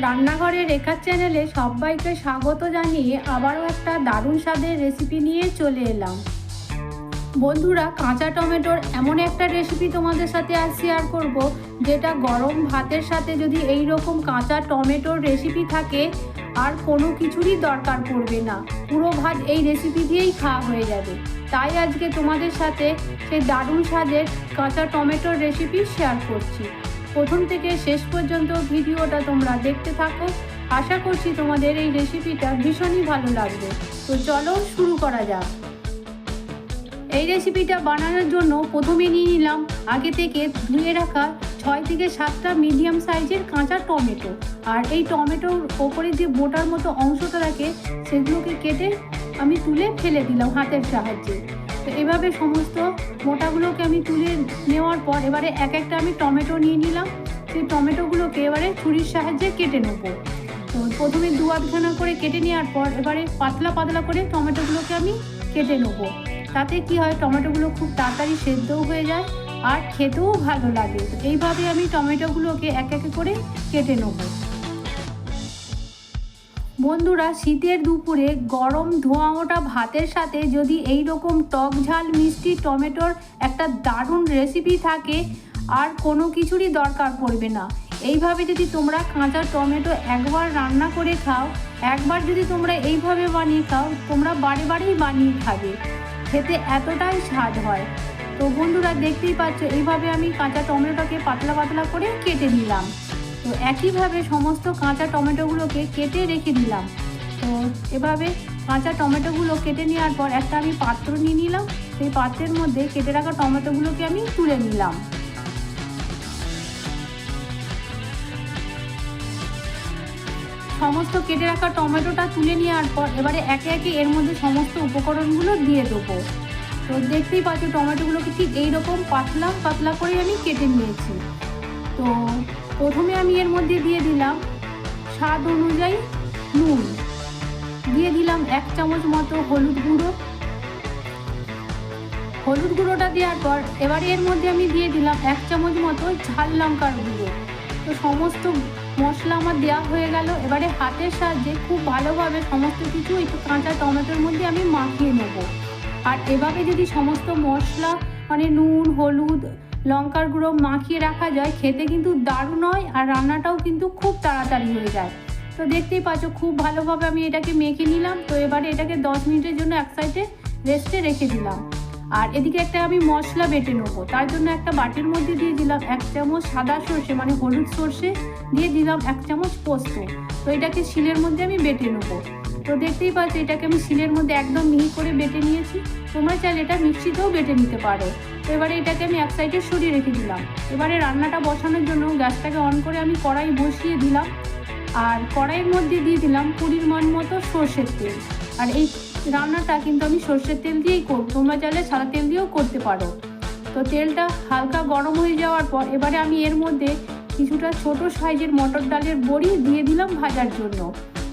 রান্নাঘরে রেখার চ্যানেলে সবাইকে স্বাগত জানিয়ে আবারও একটা দারুণ স্বাদের রেসিপি নিয়ে চলে এলাম। বন্ধুরা, কাঁচা টমেটোর এমন একটা রেসিপি তোমাদের সাথে আজ শেয়ার করব, যেটা গরম ভাতের সাথে যদি এই রকম কাঁচা টমেটোর রেসিপি থাকে আর কোনো কিছুরই দরকার পড়বে না, পুরো ভাত এই রেসিপি দিয়েই খাওয়া হয়ে যাবে। তাই আজকে তোমাদের সাথে সেই দারুণ স্বাদের কাঁচা টমেটোর রেসিপি শেয়ার করছি। প্রথম থেকে শেষ পর্যন্ত ভিডিওটা তোমরা দেখতে থাকো। আশা করছি তোমাদের এই রেসিপিটা ভীষণই ভালো লাগবে। তো চলো শুরু করা যাক। এই রেসিপিটা বানানোর জন্য প্রথমে নিয়ে নিলাম আগে থেকে ধুয়ে রাখা 6 থেকে 7টা মিডিয়াম সাইজের কাঁচা টমেটো। আর এই টমেটোর ওপরে যে বোটার মতো অংশটা থাকে সেগুলোকে কেটে আমি তুলে ফেলে দিলাম হাতের সাহায্যে। তো এভাবে সমস্ত মোটাগুলোকে আমি তুলে নেওয়ার পর এবারে এক একটা আমি টমেটো নিয়ে নিলাম। সেই টমেটোগুলোকে এবারে ছুরির সাহায্যে কেটে নেব। তো প্রথমে 2-8খানা করে কেটে নেওয়ার পর এবারে পাতলা পাতলা করে টমেটোগুলোকে আমি কেটে নেব। তাতে কি হয়, টমেটোগুলো খুব তাড়াতাড়ি সেদ্ধও হয়ে যায় আর খেতেও ভালো লাগে। তো এইভাবে আমি টমেটোগুলোকে এক এক করে কেটে নেব। বন্ধুরা, শীতের দুপুরে গরম ধোঁয়া ওঠা ভাতের সাথে যদি এই রকম টক ঝাল মিষ্টি টমেটোর একটা দারুণ রেসিপি থাকে আর কোনো কিছুরই দরকার পড়বে না। এইভাবে যদি তোমরা কাঁচা টমেটো একবার রান্না করে খাও, একবার যদি তোমরা এইভাবে বানিয়ে খাও, তোমরা বারে বারেই বানিয়ে খাবে। খেতে এতটাই স্বাদ হয়। তো বন্ধুরা, দেখতেই পাচ্ছ এইভাবে আমি কাঁচা টমেটোটাকে পাতলা পাতলা করে কেটে নিলাম। তো একইভাবে সমস্ত কাঁচা টমেটোগুলোকে কেটে রেখে দিলাম। তো এভাবে কাঁচা টমেটোগুলো কেটে নেওয়ার পর একটা আমি পাত্র নিয়ে নিলাম। সেই পাত্রের মধ্যে কেটে রাখা টমেটোগুলোকে আমি তুলে নিলাম। সমস্ত কেটে রাখা টমেটোটা তুলে নেওয়ার পর এবারে একে একে এর মধ্যে সমস্ত উপকরণগুলো দিয়ে দেবো। তো দেখতেই পাচ্ছ টমেটোগুলোকে ঠিক এইরকম পাতলা পাতলা করে আমি কেটে নিয়েছি। তো প্রথমে আমি এর মধ্যে দিয়ে দিলাম স্বাদ অনুযায়ী নুন, দিয়ে দিলাম 1 চামচ মতো হলুদ গুঁড়ো। হলুদ গুঁড়োটা দেওয়ার পর এবারে এর মধ্যে আমি দিয়ে দিলাম 1 চামচ মতো ঝাল লঙ্কার গুঁড়ো। তো সমস্ত মশলা আমার দেওয়া হয়ে গেল। এবারে হাতের সাহায্যে খুব ভালোভাবে সমস্ত কিছু একটু কাঁচা টমেটোর মধ্যে আমি মাখিয়ে নেব। আর এভাবে যদি সমস্ত মশলা মানে নুন হলুদ লঙ্কার গুঁড়ো মাখিয়ে রাখা যায়, খেতে কিন্তু দারুণ হয় আর রান্নাটাও কিন্তু খুব তাড়াতাড়ি হয়ে যায়। তো দেখতেই পাচ্ছ খুব ভালোভাবে আমি এটাকে মেখে নিলাম। তো এবারে এটাকে 10 মিনিটের জন্য এক সাইডে রেস্টে রেখে দিলাম। আর এদিকে একটা আমি মশলা বেটে নেবো। তার জন্য একটা বাটির মধ্যে দিয়ে দিলাম 1 চামচ সাদা সর্ষে মানে হলুদ সর্ষে, দিয়ে দিলাম 1 চামচ পোস্ত। তো এটাকে শিলের মধ্যে আমি বেটে নেবো। তো দেখতেই পাচ্ছ এটাকে আমি শিলের মধ্যে একদম মিহি করে বেটে নিয়েছি। তোমরা চাইলে এটা মিক্সিতেও বেটে নিতে পারো। তো এবারে এটাকে আমি এক সাইডে সরিয়ে রেখে দিলাম। এবারে রান্নাটা বসানোর জন্য গ্যাসটাকে অন করে আমি কড়াই বসিয়ে দিলাম। আর কড়াইয়ের মধ্যে দিয়ে দিলাম 20 মণ মতো সর্ষের তেল। আর এই রান্নাটা কিন্তু আমি সর্ষের তেল দিয়েই করব, তোমরা চাইলে সাদা তেল দিয়েও করতে পারো। তো তেলটা হালকা গরম হয়ে যাওয়ার পর এবারে আমি এর মধ্যে কিছুটা ছোট সাইজের মটর ডালের বড়ি দিয়ে দিলাম ভাজার জন্য।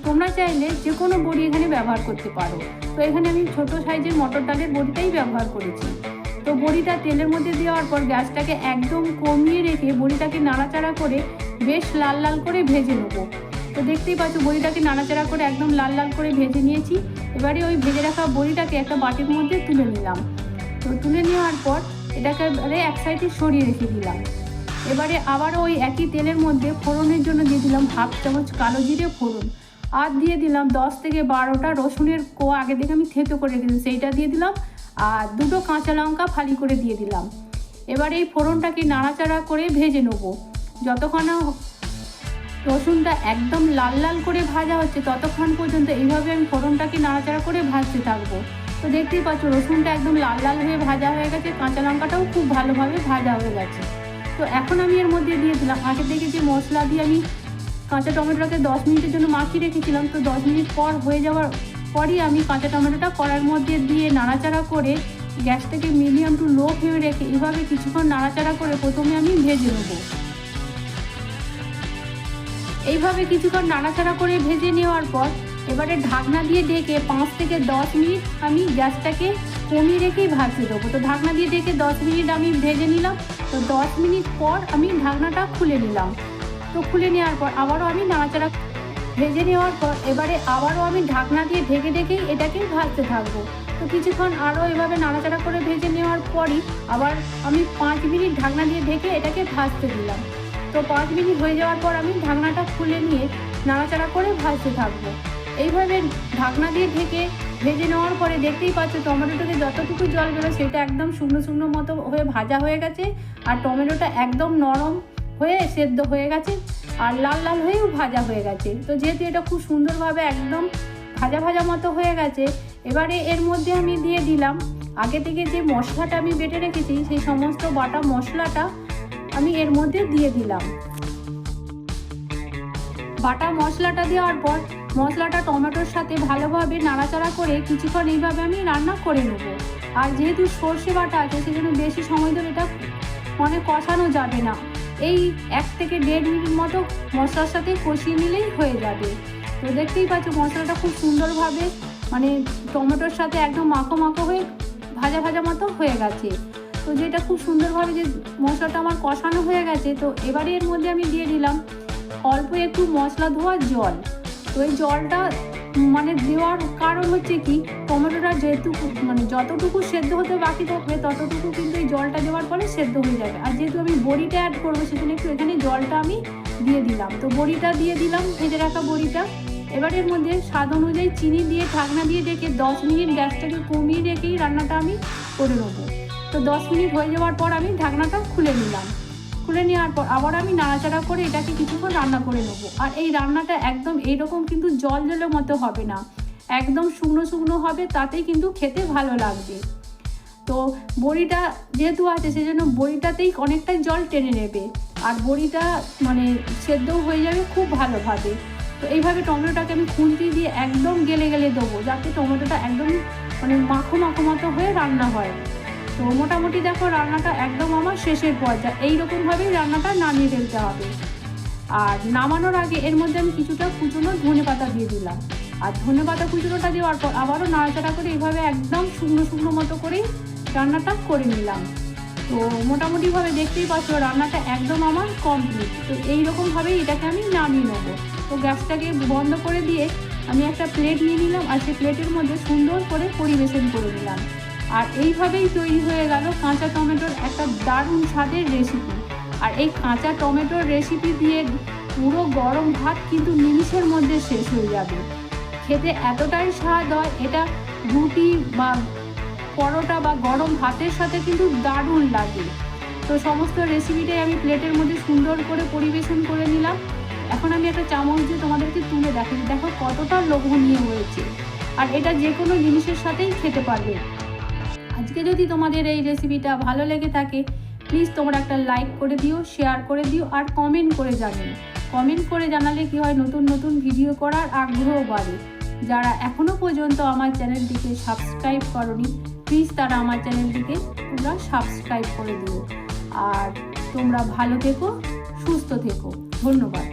তোমরা চাইলে যে কোনো বড়ি এখানে ব্যবহার করতে পারো। তো এখানে আমি ছোট সাইজের মটর ডালের বড়িটাই ব্যবহার করেছি। তো বড়িটা তেলের মধ্যে দেওয়ার পর গ্যাসটাকে একদম কমিয়ে রেখে বড়িটাকে নাড়াচাড়া করে বেশ লাল লাল করে ভেজে নেবো। তো দেখতেই পাচ্ছ বড়িটাকে নাড়াচাড়া করে একদম লাল লাল করে ভেজে নিয়েছি। এবারে ওই ভেজে রাখা বড়িটাকে একটা বাটির মধ্যে তুলে নিলাম। তো তুলে নেওয়ার পর এটাকে এবারে এক সাইডে সরিয়ে রেখে দিলাম। এবারে আবারও ওই একই তেলের মধ্যে ফোড়নের জন্য দিয়ে দিলাম 1/2 চামচ কালো জিরে ফোড়ন। আর দিয়ে দিলাম 10 থেকে 12টা রসুনের কোয়া আগে থেকে আমি থেতো করে রেখেছিলাম, সেইটা দিয়ে দিলাম। আর 2টো কাঁচা লঙ্কা ফালি করে দিয়ে দিলাম। এবারে এই ফোড়নটাকে নাড়াচাড়া করে ভেজে নেবো। যতক্ষণ না রসুনটা একদম লাল লাল করে ভাজা হচ্ছে ততক্ষণ পর্যন্ত এইভাবে আমি ফোড়নটাকে নাড়াচাড়া করে ভাজতে থাকবো। তো দেখতেই পাচ্ছ রসুনটা একদম লাল লাল হয়ে ভাজা হয়ে গেছে, কাঁচা লঙ্কাটাও খুব ভালোভাবে ভাজা হয়ে গেছে। তো এখন আমি এর মধ্যে দিয়ে দিলাম আগে থেকে যে মশলা দিয়ে আমি কাঁচা টমেটোটাকে 10 মিনিটের জন্য মাখিয়ে রেখেছিলাম। তো 10 মিনিট পর হয়ে যাওয়ার পরই আমি কাঁচা টমেটোটা কড়াইয়ের মধ্যে দিয়ে নাড়াচাড়া করে গ্যাসটাকে মিডিয়াম টু লো ফ্লেমে রেখে এভাবে কিছুক্ষণ নাড়াচাড়া করে প্রথমে আমি ভেজে নেবো। এইভাবে কিছুক্ষণ নাড়াচাড়া করে ভেজে নেওয়ার পর এবারে ঢাকনা দিয়ে ঢেকে 5 থেকে 10 মিনিট আমি গ্যাসটাকে কমিয়ে রেখেই ভাজতে দেবো। তো ঢাকনা দিয়ে ঢেকে 10 মিনিট আমি ভেজে নিলাম। তো 10 মিনিট পর আমি ঢাকনাটা খুলে নিলাম। তো খুলে নেওয়ার পর আবারও আমি নাড়াচাড়া ভেজে নেওয়ার পর এবারে আবারও আমি ঢাকনা দিয়ে ঢেকে ঢেকেই এটাকে ভাজতে থাকবো। তো কিছুক্ষণ আরও এভাবে নাড়াচাড়া করে ভেজে নেওয়ার পরই আবার আমি 5 মিনিট ঢাকনা দিয়ে ঢেকে এটাকে ভাজতে দিলাম। তো 5 মিনিট হয়ে যাওয়ার পর আমি ঢাকনাটা খুলে নিয়ে নাড়াচাড়া করে ভাজতে থাকবো। এইভাবে ঢাকনা দিয়ে ঢেকে ভেজে নেওয়ার পরে দেখতেই পাচ্ছ টমেটোটাকে যতটুকু জল বেরো সেটা একদম শুকনো শুকনো মতো হয়ে ভাজা হয়ে গেছে, আর টমেটোটা একদম নরম হয়ে সেদ্ধ হয়ে গেছে, আর লাল লাল হয়েও ভাজা হয়ে গেছে। তো যেহেতু এটা খুব সুন্দরভাবে একদম ভাজা ভাজা মতো হয়ে গেছে, এবারে এর মধ্যে আমি দিয়ে দিলাম আগে থেকে যে মশলাটা আমি বেটে রেখেছি, সেই সমস্ত বাটা মশলাটা আমি এর মধ্যে দিয়ে দিলাম। বাটা মশলাটা দেওয়ার পর মশলাটা টমেটোর সাথে ভালোভাবে নাড়াচাড়া করে কিছুক্ষণ এইভাবে আমি রান্না করে নেব। আর যেহেতু সর্ষে বাটা আছে সেজন্য বেশি সময় ধরে এটা কষানো যাবে না, এই 1 থেকে 1.5 মিনিট মতো মশলার সাথে কষিয়ে নিলেই হয়ে যাবে। তো দেখতেই পাচ্ছ মশলাটা খুব সুন্দরভাবে টমেটোর সাথে একদম মাখো মাখো হয়ে ভাজা ভাজা মতো হয়ে গেছে। তো যেটা খুব সুন্দরভাবে যে মশলাটা আমার কষানো হয়ে গেছে, তো এবারে এর মধ্যে আমি দিয়ে দিলাম অল্প একটু মশলা ধোয়ার জল। তো এই জলটা দেওয়ার কারণ হচ্ছে কি, টমেটোটা যেহেতু যতটুকু সেদ্ধ হতে বাকি থাকবে ততটুকু কিন্তু এই জলটা দেওয়ার পরে সেদ্ধ হয়ে যাবে। আর যেহেতু আমি বড়িটা অ্যাড করবো সেখানে একটু এখানে জলটা আমি দিয়ে দিলাম। তো বড়িটা দিয়ে দিলাম, ভেজে রাখা বড়িটা। এবার এর মধ্যে স্বাদ অনুযায়ী চিনি দিয়ে ঢাকনা দিয়ে রেখে 10 মিনিট গ্যাসটাকে কমিয়ে রেখেই রান্নাটা আমি করে নেবো। তো 10 মিনিট হয়ে যাওয়ার পর আমি ঢাকনাটা খুলে নিলাম। খুলে নেওয়ার পর আবার আমি নাড়াচাড়া করে এটাকে কিছুক্ষণ রান্না করে নেবো। আর এই রান্নাটা একদম এইরকম কিন্তু জল জলের মতো হবে না, একদম শুকনো শুকনো হবে, তাতেই কিন্তু খেতে ভালো লাগবে। তো বড়িটা যেহেতু আছে সেজন্য বড়িটাতেই অনেকটাই জল টেনে নেবে, আর বড়িটা সেদ্ধও হয়ে যাবে খুব ভালোভাবে। তো এইভাবে টমেটোটাকে আমি খুন্তি দিয়ে একদম গেলে গেলে দেবো, যাতে টমেটোটা একদম মাখো মাখো মতো হয়ে রান্না হয়। তো মোটামুটি দেখো রান্নাটা একদম আমার শেষের পর্যায়ে, এইরকমভাবেই রান্নাটা নামিয়ে ফেলতে হবে। আর নামানোর আগে এর মধ্যে আমি কিছুটা কুচনো ধনেপাতা দিয়ে দিলাম। আর ধনেপাতা কুচনোটা দেওয়ার পর আবারও নাড়াচাড়া করে এইভাবে একদম শুকনো শুকনো মতো করেই রান্নাটা করে নিলাম। তো মোটামুটিভাবে দেখতেই পাচ্ছ রান্নাটা একদম আমার কমপ্লিট। তো এইরকমভাবেই এটাকে আমি নামিয়ে নেবো। তো গ্যাসটাকে বন্ধ করে দিয়ে আমি একটা প্লেট নিয়ে নিলাম, আর সেই প্লেটের মধ্যে সুন্দর করে পরিবেশন করে নিলাম। আর এইভাবেই তৈরি হয়ে গেল কাঁচা টমেটোর একটা দারুণ স্বাদের রেসিপি। আর এই কাঁচা টমেটোর রেসিপি দিয়ে পুরো গরম ভাত কিন্তু নিমিষের মধ্যে শেষ হয়ে যাবে। খেতে এতটাই স্বাদ হয়, এটা রুটি বা পরোটা বা গরম ভাতের সাথে কিন্তু দারুণ লাগে। তো সমস্ত রেসিপিটাই আমি প্লেটের মধ্যে সুন্দর করে পরিবেশন করে নিলাম। এখন আমি একটা চামচ দিয়ে তোমাদেরকে তুলে দেখাই, দেখো কতটা লোভনীয় হয়েছে। আর এটা যে কোনো জিনিসের সাথেই খেতে পারবে। আজকে যদি তোমাদের এই রেসিপিটা ভালো লেগে থাকে প্লিজ তোমরা একটা লাইক করে দিও, শেয়ার করে দিও, আর কমেন্ট করে জানিও। কমেন্ট করে জানালে কি হয়, নতুন নতুন ভিডিও করার আগ্রহ বাড়ে। যারা এখনও পর্যন্ত আমার চ্যানেলটিকে সাবস্ক্রাইব করোনি প্লিজ তারা আমার চ্যানেলটিকে তোমরা সাবস্ক্রাইব করে দিও। আর তোমরা ভালো থেকো, সুস্থ থেকো। ধন্যবাদ।